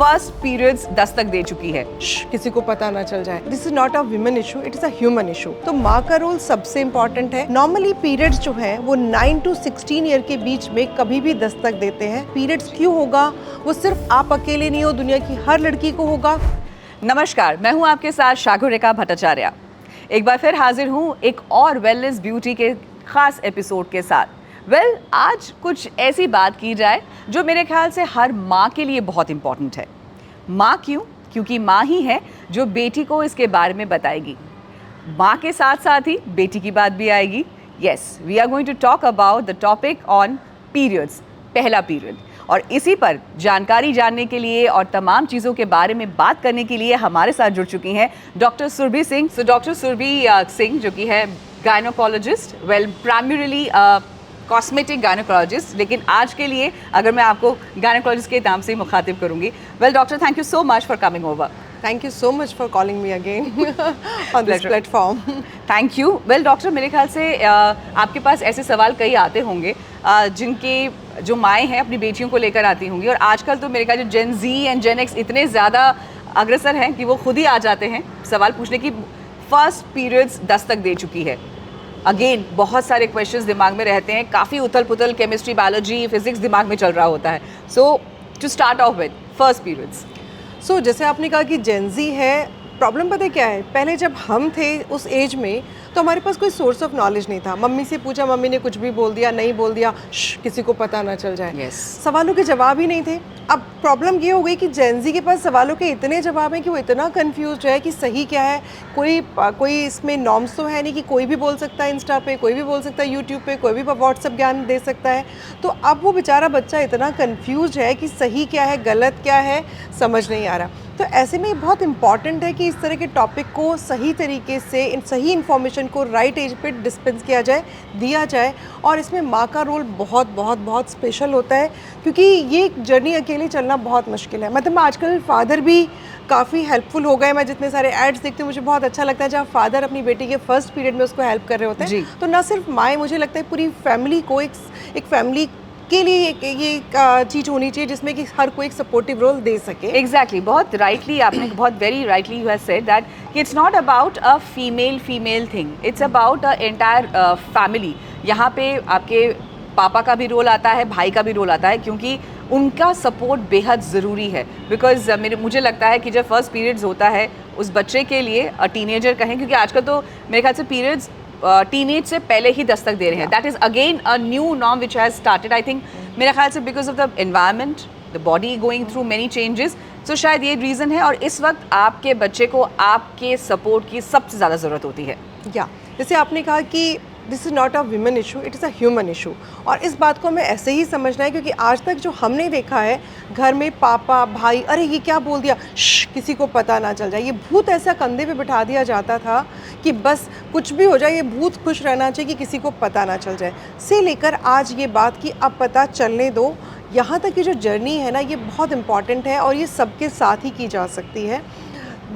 First periods Dastak दे चुकी है। किसी को पता ना चल जाए। This is not a women issue, it is a human issue. तो माँ का रोल सबसे इम्पोर्टेंट है। नॉर्मली पीरियड्स जो है वो 9 to 16 ईयर के बीच में कभी भी दस्तक देते हैं। पीरियड्स क्यों होगा, वो सिर्फ आप अकेले नहीं हो, दुनिया की हर लड़की को होगा। नमस्कार, मैं हूं आपके साथ शागुरिका भट्टाचार्य। एक बार फिर हाजिर हूं एक और वेलनेस ब्यूटी के खास एपिसोड के साथ। आज कुछ ऐसी बात की जाए जो मेरे ख्याल से हर माँ के लिए बहुत इम्पॉर्टेंट है। माँ क्यों? क्योंकि माँ ही है जो बेटी को इसके बारे में बताएगी। माँ के साथ साथ ही बेटी की बात भी आएगी। Yes, we are going to talk about the topic on periods, पहला पीरियड। और इसी पर जानकारी जानने के लिए और तमाम चीज़ों के बारे में बात करने के लिए हमारे साथ जुड़ चुकी हैं doctor Surabhi Singh. So doctor Surabhi Singh जो कि है गायनोकोलॉजिस्ट, प्राइमरीली कॉस्मेटिक गायनोकोलॉजिस्ट, लेकिन आज के लिए अगर मैं आपको गायनोकोलॉजिस्ट के नाम से ही मुखातिब करूंगी। Doctor, thank you so much for coming over. Thank you so much for calling me again on this platform. Thank you. Doctor, मेरे ख्याल से आपके पास ऐसे सवाल कई आते होंगे जिनके जो माएँ हैं अपनी बेटियों को लेकर आती होंगी, और आजकल तो मेरे ख्याल जो जेन जी एंड जेन एक्स इतने ज़्यादा अग्रसर हैं कि वो खुद ही आ जाते हैं सवाल पूछने की। फर्स्ट पीरियड्स दस्तक दे चुकी है। अगेन बहुत सारे क्वेश्चंस दिमाग में रहते हैं, काफ़ी उथल पुथल, केमिस्ट्री, बायोलॉजी, फिजिक्स दिमाग में चल रहा होता है। So to start off with first periods. So जैसे आपने कहा कि जेनजी है, प्रॉब्लम पता है क्या है, पहले जब हम थे उस एज में तो हमारे पास कोई सोर्स ऑफ नॉलेज नहीं था। मम्मी से पूछा, मम्मी ने कुछ भी बोल दिया, नहीं बोल दिया, किसी को पता ना चल जाए। yes. सवालों के जवाब ही नहीं थे। अब प्रॉब्लम ये हो गई कि जेनजी के पास सवालों के इतने जवाब हैं कि वो इतना कंफ्यूज है कि सही क्या है। कोई इसमें नॉर्म्स तो है नहीं कि कोई भी बोल सकता है इंस्टा पे, कोई भी बोल सकता है यूट्यूब पे, कोई भी व्हाट्सएप ज्ञान दे सकता है। तो अब वो बेचारा बच्चा इतना कंफ्यूज है कि सही क्या है, गलत क्या है, समझ नहीं आ रहा। तो ऐसे में बहुत इंपॉर्टेंट है कि इस तरह के टॉपिक को सही तरीके से, सही इन्फॉर्मेशन को राइट एज पे डिस्पेंस किया जाए, दिया जाए। और इसमें माँ का रोल बहुत बहुत बहुत स्पेशल होता है, क्योंकि ये जर्नी अकेले चलना बहुत मुश्किल है। मतलब आजकल फादर भी काफ़ी हेल्पफुल हो गए। मैं जितने सारे एड्स देखती हूँ मुझे बहुत अच्छा लगता है जहाँ फादर अपनी बेटी के फर्स्ट पीरियड में उसको हेल्प कर रहे होते हैं। तो ना सिर्फ माएँ, मुझे लगता है पूरी फैमिली को एक फैमिली के लिए ये चीज़ होनी चाहिए जिसमें कि हर कोई एक सपोर्टिव रोल दे सके। एग्जैक्टली, बहुत राइटली आपने बहुत very rightly you have said that it's not about a female thing, it's about a entire family. यहाँ पे आपके पापा का भी रोल आता है, भाई का भी रोल आता है, क्योंकि उनका सपोर्ट बेहद ज़रूरी है। बिकॉज मुझे लगता है कि जब फर्स्ट पीरियड्स होता है उस बच्चे के लिए, टीनेजर कहें, क्योंकि आजकल तो मेरे ख्याल से पीरियड्स टीनेज से पहले ही दस्तक दे रहे हैं। That is again a new norm which has started, I think, मेरे ख्याल से because of the environment, the body going through many changes. So शायद ये रीज़न है, और इस वक्त आपके बच्चे को आपके सपोर्ट की सबसे ज़्यादा ज़रूरत होती है। जैसे आपने कहा कि this is not a women issue, it is a human issue. और इस बात को हमें ऐसे ही समझना है, क्योंकि आज तक जो हमने देखा है घर में पापा, भाई, अरे ये क्या बोल दिया, किसी को पता ना चल जाए, ये भूत ऐसा कंधे पे बिठा दिया जाता था कि बस कुछ भी हो जाए, ये भूत खुश रहना चाहिए कि किसी को पता ना चल जाए, से लेकर आज ये बात कि अब पता चलने दो, यहाँ तक की जो जर्नी है ना, ये बहुत इम्पॉर्टेंट है और ये सबके साथ ही की जा सकती है।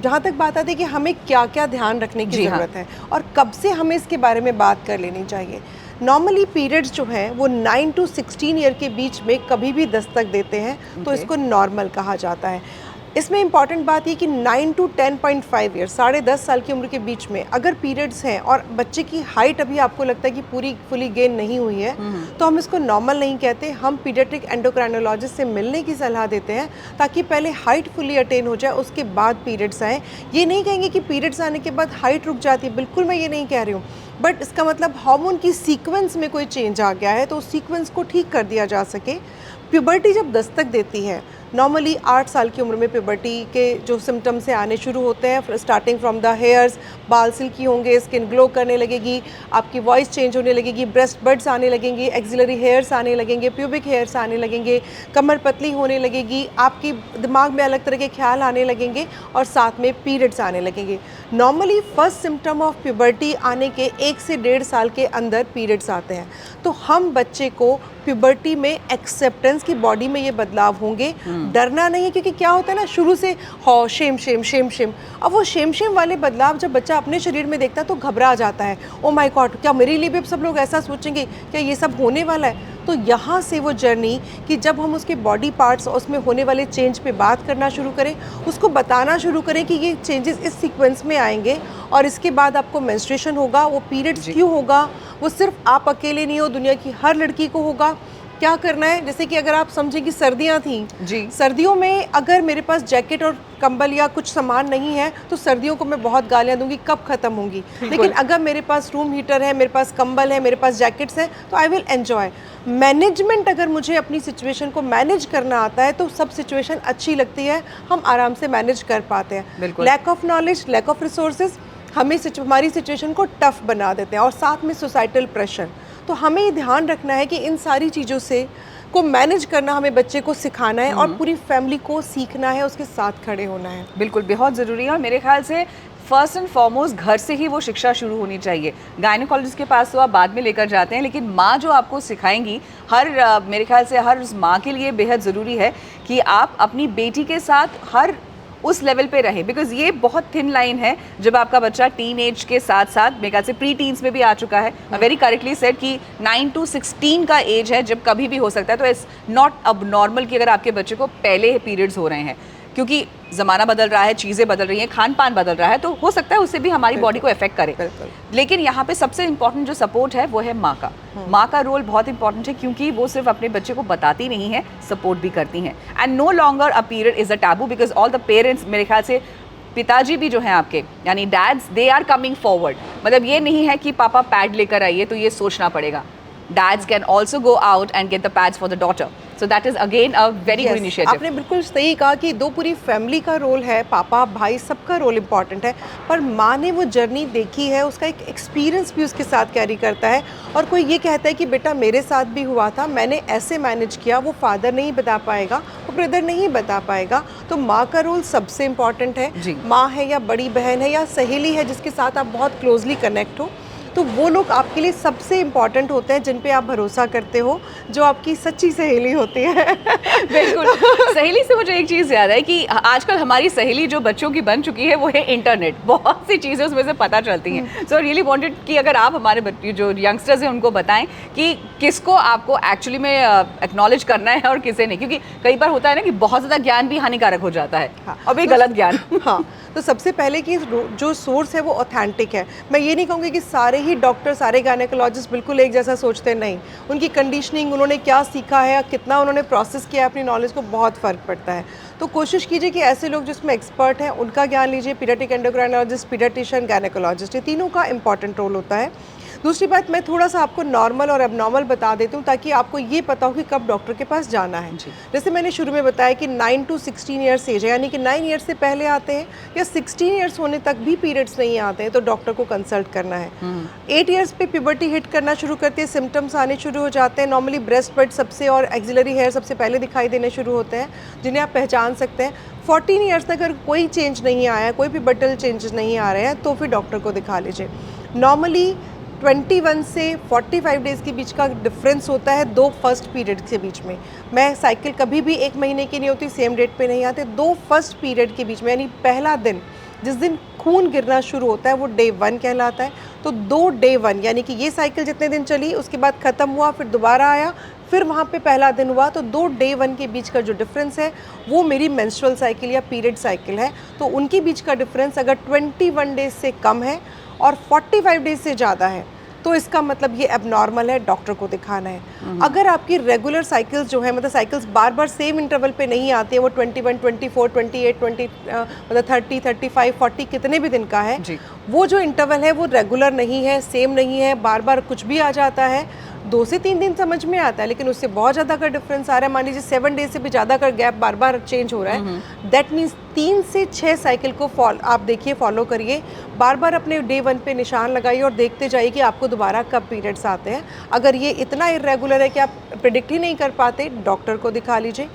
जहाँ तक बात आती है कि हमें क्या क्या ध्यान रखने की ज़रूरत है और कब से हमें इसके बारे में बात कर लेनी चाहिए। नॉर्मली पीरियड्स जो हैं वो 9 to 16 ईयर के बीच में कभी भी दस्तक देते हैं, तो इसको नॉर्मल कहा जाता है। इसमें इंपॉर्टेंट बात ये कि 9 to 10.5 ईयर, 10.5 साल की उम्र के बीच में अगर पीरियड्स हैं और बच्चे की हाइट अभी आपको लगता है कि पूरी फुली गेन नहीं हुई है, तो हम इसको नॉर्मल नहीं कहते, हम पीडियाट्रिक एंडोक्राइनोलॉजिस्ट से मिलने की सलाह देते हैं ताकि पहले हाइट फुली अटेन हो जाए, उसके बाद पीरियड्स आएँ। ये नहीं कहेंगे कि पीरियड्स आने के बाद हाइट रुक जाती है, बिल्कुल मैं ये नहीं कह रही हूँ, बट इसका मतलब हार्मोन की सीक्वेंस में कोई चेंज आ गया है तो उस सीक्वेंस को ठीक कर दिया जा सके। प्यूबर्टी जब दस्तक देती है, नॉर्मली 8 साल की उम्र में प्यूबर्टी के जो सिम्टम्स से आने शुरू होते हैं, स्टार्टिंग फ्रॉम द हेयर्स, बाल सिल्की होंगे, स्किन ग्लो करने लगेगी, आपकी वॉइस चेंज होने लगेगी, ब्रेस्ट बड्स आने लगेंगी, एक्सिलरी हेयर्स आने लगेंगे, प्यूबिक हेयर्स आने लगेंगे, कमर पतली होने लगेगी, आपकी दिमाग में अलग तरह के ख्याल आने लगेंगे और साथ में पीरियड्स आने लगेंगे। Normally first symptom of puberty आने के 1 से 1.5 साल के अंदर पीरियड्स आते हैं। तो हम बच्चे को प्यूबर्टी में एक्सेप्टेंस की बॉडी में ये बदलाव होंगे, डरना नहीं है, क्योंकि क्या होता है ना, शुरू से शेम शेम शेम शेम, अब वो शेम शेम वाले बदलाव जब बच्चा अपने शरीर में देखता है तो घबरा जाता है, ओ माय गॉड, क्या मेरे लिए भी सब लोग ऐसा सोचेंगे, क्या ये सब होने वाला है। तो यहाँ से वो जर्नी कि जब हम उसके बॉडी पार्ट्स और उसमें होने वाले चेंज पे बात करना शुरू करें, उसको बताना शुरू करें कि ये चेंजेस इस सीक्वेंस में आएंगे और इसके बाद आपको मेंस्ट्रुएशन होगा, वो पीरियड्स क्यों होगा, वो सिर्फ आप अकेले नहीं हो, दुनिया की हर लड़की को होगा, क्या करना है। जैसे कि अगर आप समझें कि सर्दियाँ थी जी, सर्दियों में अगर मेरे पास जैकेट और कंबल या कुछ सामान नहीं है तो सर्दियों को मैं बहुत गालियाँ दूंगी, कब ख़त्म होंगी। लेकिन अगर मेरे पास रूम हीटर है, मेरे पास कंबल है, मेरे पास जैकेट्स हैं, तो आई विल एन्जॉय। मैनेजमेंट अगर मुझे अपनी सिचुएशन को मैनेज करना आता है तो सब सिचुएशन अच्छी लगती है, हम आराम से मैनेज कर पाते हैं। Lack of knowledge, lack of resources हमें हमारी सिचुएशन को टफ बना देते हैं, और साथ में सोसाइटल प्रेशर। तो हमें ये ध्यान रखना है कि इन सारी चीज़ों से को मैनेज करना हमें बच्चे को सिखाना है और पूरी फैमिली को सीखना है, उसके साथ खड़े होना है। बिल्कुल, बहुत ज़रूरी है। और मेरे ख्याल से फर्स्ट एंड फॉरमोस्ट घर से ही वो शिक्षा शुरू होनी चाहिए। गायनेकोलॉजिस्ट के पास तो आप बाद में लेकर जाते हैं, लेकिन माँ जो आपको सिखाएंगी, मेरे ख्याल से हर उस माँ के लिए बेहद ज़रूरी है कि आप अपनी बेटी के साथ हर उस लेवल पे रहे, बिकॉज ये बहुत थिन लाइन है जब आपका बच्चा टीन एज के साथ साथ मेरे ख्याल से प्री टीन्स में भी आ चुका है। वेरी करेक्टली सेड कि 9 to 16 का एज है जब कभी भी हो सकता है। तो इट्स नॉट अब नॉर्मल कि अगर आपके बच्चे को पहले पीरियड्स हो रहे हैं, क्योंकि ज़माना बदल रहा है, चीज़ें बदल रही हैं, खान पान बदल रहा है, तो हो सकता है उससे भी हमारी बॉडी को इफेक्ट करे। लेकिन यहाँ पे सबसे इंपॉर्टेंट जो सपोर्ट है वो है माँ का। माँ का रोल बहुत इंपॉर्टेंट है, क्योंकि वो सिर्फ अपने बच्चे को बताती नहीं है, सपोर्ट भी करती हैं। And no longer a period is a taboo, because all the parents, मेरे ख्याल से पिताजी भी जो हैं आपके, यानी dads, they are coming forward. मतलब ये नहीं है कि पापा पैड लेकर आइए तो ये सोचना पड़ेगा। Dads can also go out and get the pads for the daughter. So that is again a very good initiative. आपने बिल्कुल सही कहा कि दो पूरी फैमिली का रोल है, पापा भाई सबका रोल इम्पॉर्टेंट है, पर माँ ने वो जर्नी देखी है, उसका एक एक्सपीरियंस भी उसके साथ कैरी करता है। और कोई ये कहता है कि बेटा मेरे साथ भी हुआ था, मैंने ऐसे मैनेज किया, वो फादर नहीं बता पाएगा, वो ब्रदर नहीं बता पाएगा। तो माँ का रोल सबसे इम्पॉर्टेंट है। माँ है या बड़ी बहन है या सहेली है जिसके साथ आप बहुत क्लोजली कनेक्ट हो, तो वो लोग आपके लिए सबसे इम्पॉर्टेंट होते हैं, जिन पे आप भरोसा करते हो, जो आपकी सच्ची सहेली होती है। बिल्कुल। सहेली से मुझे एक चीज़ याद है कि आजकल हमारी सहेली जो बच्चों की बन चुकी है वो है इंटरनेट। बहुत सी चीज़ें उसमें से पता चलती हैं। सो रियली वांटेड कि अगर आप हमारे बच्चे जो यंगस्टर्स हैं उनको बताएं कि किसको आपको एक्चुअली में एक्नॉलेज करना है और किसे नहीं, क्योंकि कई बार होता है ना कि बहुत ज़्यादा ज्ञान भी हानिकारक हो जाता है। और ये गलत ज्ञान। हाँ, तो सबसे पहले कि जो सोर्स है वो ऑथेंटिक है। मैं ये नहीं कहूँगी कि सारे ही डॉक्टर, सारे गायनेकोलॉजिस्ट बिल्कुल एक जैसा सोचते हैं, नहीं। उनकी कंडीशनिंग, उन्होंने क्या सीखा है, कितना उन्होंने प्रोसेस किया है अपनी नॉलेज को, बहुत फ़र्क पड़ता है। तो कोशिश कीजिए कि ऐसे लोग जिसमें एक्सपर्ट हैं उनका ज्ञान लीजिए। पीडियाट्रिक एंडोक्राइनोलॉजिस्ट, पीडियाट्रिशियन, गायनेकोलॉजिस्ट, ये तीनों का इंपॉर्टेंट रोल होता है। दूसरी बात, मैं थोड़ा सा आपको नॉर्मल और एबनॉर्मल बता देती हूँ ताकि आपको ये पता हो कि कब डॉक्टर के पास जाना है। जैसे मैंने शुरू में बताया कि 9 to 16 ईयर्स एज है, यानी कि 9 ईयर्स से पहले आते हैं या 16 ईयर्स होने तक भी पीरियड्स नहीं आते हैं तो डॉक्टर को कंसल्ट करना है। 8 ईयर्स पे प्यूबर्टी हिट करना शुरू करती है, सिम्टम्स आने शुरू हो जाते हैं। नॉर्मली ब्रेस्ट बड सबसे और एक्सिलरी हेयर सबसे पहले दिखाई देने शुरू होते हैं, जिन्हें आप पहचान सकते हैं। 14 ईयर्स तक अगर कोई चेंज नहीं आया, कोई प्यूबर्टल चेंजेस नहीं आ रहे हैं, तो फिर डॉक्टर को दिखा लीजिए। नॉर्मली 21 से 45 डेज़ के बीच का डिफरेंस होता है दो फर्स्ट पीरियड के बीच में। मैं साइकिल कभी भी एक महीने की नहीं होती, सेम डेट पे नहीं आते। दो फर्स्ट पीरियड के बीच में, यानी पहला दिन जिस दिन खून गिरना शुरू होता है वो डे 1 कहलाता है। तो 2 डे 1 यानी कि ये साइकिल जितने दिन चली उसके बाद ख़त्म हुआ, फिर दोबारा आया, फिर वहाँ पे पहला दिन हुआ, तो 2 डे 1 के बीच का जो डिफरेंस है वो मेरी मेंस्ट्रुअल साइकिल या पीरियड साइकिल है। तो उनके बीच का डिफरेंस अगर 21 डेज से कम है और 45 डेज से ज़्यादा है तो इसका मतलब ये एबनॉर्मल है, डॉक्टर को दिखाना है। अगर आपकी रेगुलर साइकिल्स जो है, मतलब साइकिल्स बार बार सेम इंटरवल पे नहीं आती है, वो 21, 24, 28, 20 मतलब 30, 35, 40 कितने भी दिन का है, वो जो इंटरवल है वो रेगुलर नहीं है, सेम नहीं है, बार बार कुछ भी आ जाता है। 2 से 3 दिन समझ में आता है, लेकिन उससे बहुत ज़्यादा का डिफरेंस आ रहा है, मान लीजिए 7 डेज से भी ज़्यादा का गैप बार बार चेंज हो रहा है, दैट मीन्स 3 से 6 साइकिल को आप देखिए, फॉलो करिए, बार बार अपने डे 1 पे निशान लगाइए और देखते जाइए कि आपको दोबारा कब पीरियड्स आते हैं। अगर ये इतना इरेगुलर है कि आप प्रिडिक्ट ही नहीं कर पाते, डॉक्टर को दिखा लीजिए।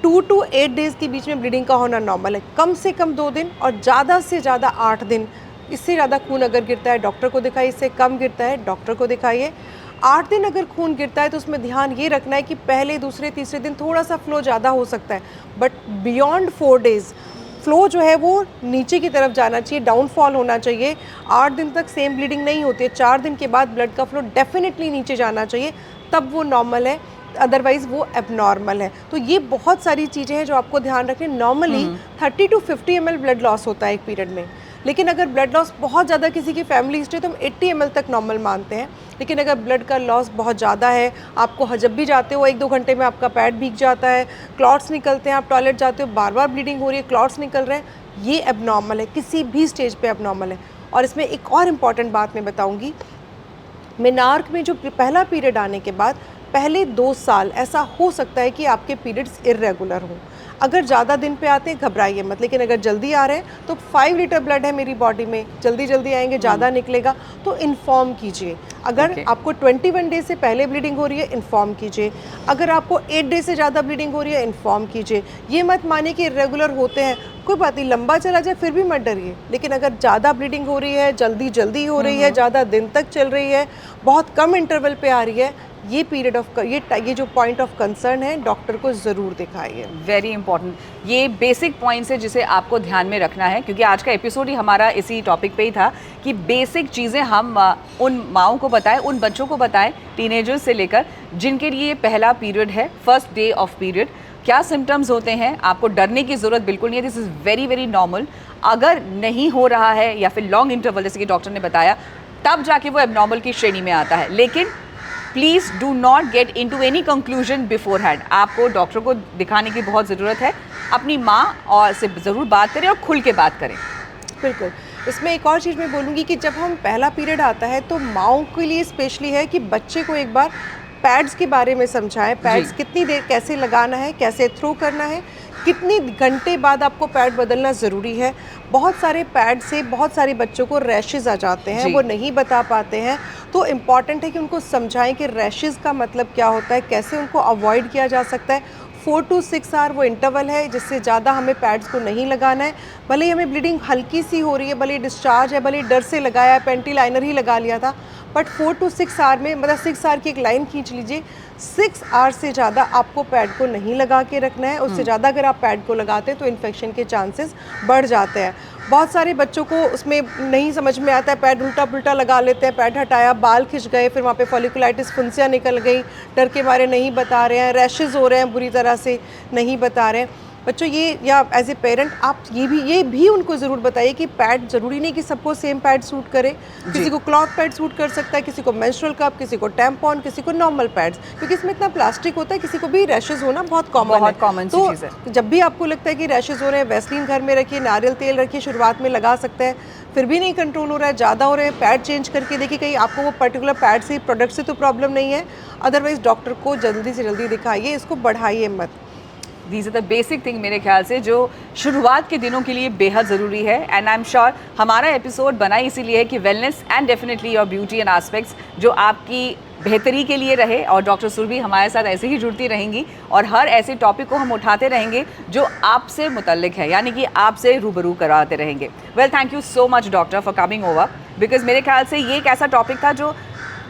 2 to 8 डेज़ के बीच में ब्लीडिंग का होना नॉर्मल है, कम से कम 2 दिन और ज़्यादा से ज़्यादा 8 दिन। इससे ज़्यादा खून अगर गिरता है डॉक्टर को दिखाइए, इससे कम गिरता है डॉक्टर को दिखाइए। 8 दिन अगर खून गिरता है तो उसमें ध्यान ये रखना है कि पहले, दूसरे, तीसरे दिन थोड़ा सा फ्लो ज़्यादा हो सकता है, बट बियॉन्ड 4 डेज़ फ्लो जो है वो नीचे की तरफ जाना चाहिए, डाउनफॉल होना चाहिए। 8 दिन तक सेम ब्लीडिंग नहीं होती है, 4 दिन के बाद ब्लड का फ्लो डेफिनेटली नीचे जाना चाहिए, तब वो नॉर्मल है। अदरवाइज़ वो एबनॉर्मल है। तो ये बहुत सारी चीज़ें हैं जो आपको ध्यान रखनी। Normally 30 to 50 ml blood loss होता है एक पीरियड में, लेकिन अगर ब्लड लॉस बहुत ज़्यादा किसी की फैमिली हिस्ट्री तो हम 80 ml तक नॉर्मल मानते हैं। लेकिन अगर ब्लड का लॉस बहुत ज़्यादा है, आपको जब भी जाते हो 1-2 घंटे में आपका पैड भीग जाता है, क्लॉट्स निकलते हैं, आप टॉयलेट जाते हो बार बार ब्लीडिंग हो रही है, क्लॉट्स निकल रहे हैं, ये एबनॉर्मल है, किसी भी स्टेज पे एबनॉर्मल है। और इसमें एक और इम्पॉर्टेंट बात मैं बताऊँगी, मेनार्क में जो पहला पीरियड आने के बाद पहले 2 साल ऐसा हो सकता है कि आपके पीरियड्स इर्रेगुलर हों। अगर ज़्यादा दिन पे आते हैं घबराइए मत, लेकिन अगर जल्दी आ रहे हैं तो 5 लीटर ब्लड है मेरी बॉडी में, जल्दी जल्दी आएंगे, ज़्यादा निकलेगा तो इन्फॉर्म कीजिए। अगर आपको 21 डे से पहले ब्लीडिंग हो रही है इन्फॉर्म कीजिए। अगर आपको 8 डे से ज़्यादा ब्लीडिंग हो रही है इन्फॉर्म कीजिए। ये मत मानिए कि इरेगुलर होते हैं, कोई बात नहीं, लंबा चला जाए फिर भी मत डरिए। लेकिन अगर ज़्यादा ब्लीडिंग हो रही है, जल्दी जल्दी हो रही है, ज़्यादा दिन तक चल रही है, बहुत कम इंटरवल पे आ रही है, ये पीरियड ऑफ ये जो पॉइंट ऑफ कंसर्न है, डॉक्टर को ज़रूर दिखाइए। वेरी इंपॉर्टेंट, ये बेसिक पॉइंट्स है जिसे आपको ध्यान में रखना है, क्योंकि आज का एपिसोड ही हमारा इसी टॉपिक पे ही था कि बेसिक चीज़ें हम उन माओं को बताएं, उन बच्चों को बताएं, टीनेजर्स से लेकर जिनके लिए पहला पीरियड है, फर्स्ट डे ऑफ पीरियड, क्या सिम्टम्स होते हैं। आपको डरने की ज़रूरत बिल्कुल नहीं है, this is very very normal. अगर नहीं हो रहा है या फिर लॉन्ग इंटरवल जैसे कि डॉक्टर ने बताया, तब जाके वो एबनॉर्मल की श्रेणी में आता है। लेकिन please do not get into any conclusion before hand. आपको डॉक्टर को दिखाने की बहुत ज़रूरत है, अपनी माँ और से ज़रूर बात करें और खुल के बात करें। बिल्कुल। इसमें एक और चीज़ मैं बोलूँगी कि जब हम पहला पीरियड आता है तो माँओं के लिए स्पेशली है कि बच्चे को एक बार पैड्स के बारे में समझाएं। पैड्स कितनी देर कैसे लगाना है, कैसे थ्रो करना है, कितनी घंटे बाद आपको पैड बदलना ज़रूरी है। बहुत सारे पैड से बहुत सारे बच्चों को रैशेज़ आ जाते हैं, वो नहीं बता पाते हैं, तो इम्पॉर्टेंट है कि उनको समझाएं कि रैशेज़ का मतलब क्या होता है, कैसे उनको अवॉइड किया जा सकता है। 4 to 6 आवर वो इंटरवल है जिससे ज़्यादा हमें पैड्स को नहीं लगाना है। भले ही हमें ब्लीडिंग हल्की सी हो रही है, भले डिस्चार्ज है, भले डर से लगाया है, पेंटी लाइनर ही लगा लिया था, बट 4 to 6 आवर में, मतलब 6 आवर की एक लाइन खींच लीजिए, 6 आवर से ज़्यादा आपको पैड को नहीं लगा के रखना है। उससे ज़्यादा अगर आप पैड को लगाते हैं तो इन्फेक्शन के चांसेस बढ़ जाते हैं। बहुत सारे बच्चों को उसमें नहीं समझ में आता है, पैड उल्टा पुल्टा लगा लेते हैं, पैड हटाया, बाल खिंच गए, फिर वहाँ पे फॉलिकुलाइटिस फुंसियाँ निकल गई, डर के मारे नहीं बता रहे हैं, रैशेज़ हो रहे हैं, बुरी तरह से नहीं बता रहे हैं। बच्चों ये, या एज ए पेरेंट आप ये भी उनको ज़रूर बताइए कि पैड ज़रूरी नहीं कि सबको सेम पैड सूट करे। किसी को क्लॉथ पैड सूट कर सकता है, किसी को मेंस्ट्रुअल कप, किसी को टैम्पॉन, किसी को नॉर्मल पैड्स, क्योंकि इसमें इतना प्लास्टिक होता है, किसी को भी रैशेज़ होना बहुत कॉमन है। तो जब भी आपको लगता है कि रैशेज़ हो रहे हैं, वैसलीन घर में रखिए, नारियल तेल रखिए, शुरुआत में लगा सकते हैं, फिर भी नहीं कंट्रोल हो रहा है, ज़्यादा हो रहे हैं, पैड चेंज करके देखिए कहीं आपको वो पर्टिकुलर पैड से, प्रोडक्ट से तो प्रॉब्लम नहीं है। अदरवाइज़ डॉक्टर को जल्दी से जल्दी दिखाइए, इसको बढ़ाइए मत। These are the basic thing मेरे ख्याल से जो शुरुआत के दिनों के लिए बेहद ज़रूरी है। एंड आई एम श्योर हमारा एपिसोड बना इसीलिए है कि wellness and definitely your beauty and aspects जो आपकी बेहतरी के लिए रहे, और डॉक्टर सुरभि हमारे साथ ऐसे ही जुड़ती रहेंगी और हर ऐसे टॉपिक को हम उठाते रहेंगे जो आपसे मुतल्लिक है, यानी कि आपसे रूबरू कराते रहेंगे। Well, thank you so much doctor for coming over, because मेरे ख्याल से ये एक ऐसा टॉपिक था जो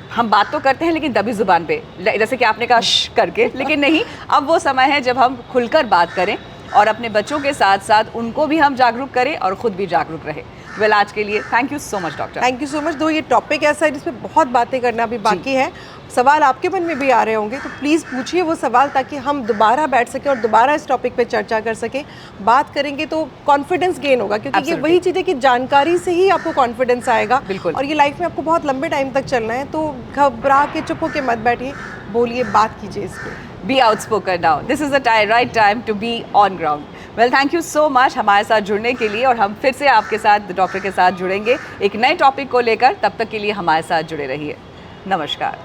हम बात तो करते हैं लेकिन दबी ज़ुबान पे, जैसे कि आपने कहा श करके, लेकिन नहीं, अब वो समय है जब हम खुलकर बात करें और अपने बच्चों के साथ साथ उनको भी हम जागरूक करें और ख़ुद भी जागरूक रहे। वेल, आज के लिए thank you so much doctor. Thank you so much. दो ये टॉपिक ऐसा है जिसमें बहुत बातें करना अभी बाकी है, सवाल आपके मन में भी आ रहे होंगे, तो प्लीज़ पूछिए वो सवाल ताकि हम दोबारा बैठ सकें और दोबारा इस टॉपिक पे चर्चा कर सकें। बात करेंगे तो कॉन्फिडेंस गेन होगा, क्योंकि ये वही चीज़ है कि जानकारी से ही आपको कॉन्फिडेंस आएगा। बिल्कुल। और ये लाइफ में आपको बहुत लंबे टाइम तक चलना है, तो घबरा के चुप होके मत बैठिए, बोलिए, बात कीजिए इस पर। Be outspoken now, this is the right time to be on ground. Well, thank you so much हमारे साथ जुड़ने के लिए, और हम फिर से आपके साथ डॉक्टर के साथ जुड़ेंगे एक नए टॉपिक को लेकर। तब तक के लिए हमारे साथ जुड़े रहिए। नमस्कार।